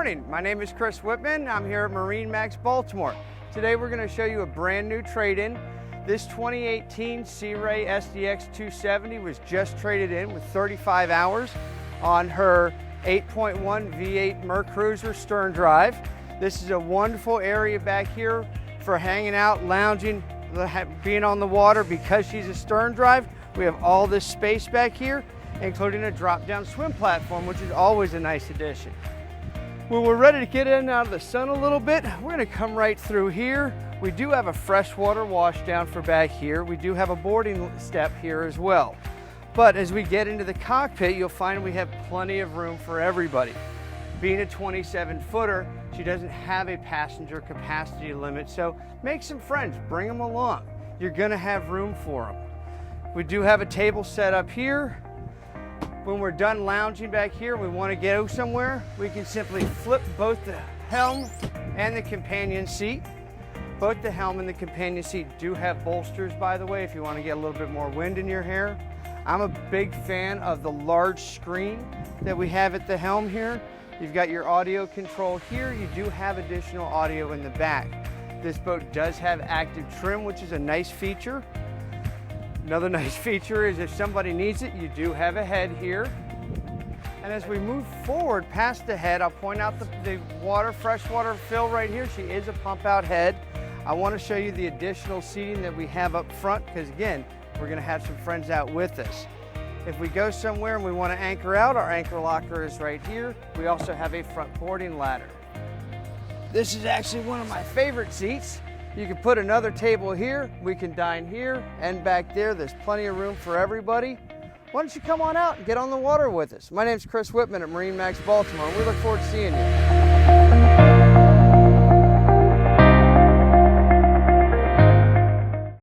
morning, my name is Chris Whitman. I'm here at MarineMax Baltimore. Today we're going to show you a brand new trade-in. This 2018 Sea Ray SDX 270 was just traded in with 35 hours on her 8.1 V8 Mercruiser stern drive. This is a wonderful area back here for hanging out, lounging, being on the water. Because she's a stern drive, we have all this space back here, including a drop-down swim platform, which is always a nice addition. When we're ready to get in and out of the sun a little bit, we're going to come right through here. We do have a freshwater wash down for back here. We do have a boarding step here as well. But as we get into the cockpit, you'll find we have plenty of room for everybody. Being a 27-footer, she doesn't have a passenger capacity limit, so make some friends, bring them along. You're going to have room for them. We do have a table set up here. When we're done lounging back here, we want to go somewhere, we can simply flip both the helm and the companion seat. Both the helm and the companion seat do have bolsters, by the way, if you want to get a little bit more wind in your hair. I'm a big fan of the large screen that we have at the helm here. You've got your audio control here. You do have additional audio in the back. This boat does have active trim, which is a nice feature. Another nice feature is if somebody needs it, you do have a head here. And as we move forward past the head, I'll point out the freshwater fill right here. She is a pump out head. I want to show you the additional seating that we have up front because again, we're going to have some friends out with us. If we go somewhere and we want to anchor out, our anchor locker is right here. We also have a front boarding ladder. This is actually one of my favorite seats. You can put another table here, we can dine here and back there. There's plenty of room for everybody. Why don't you come on out and get on the water with us? My name's Chris Whitman at MarineMax Baltimore. We look forward to seeing you.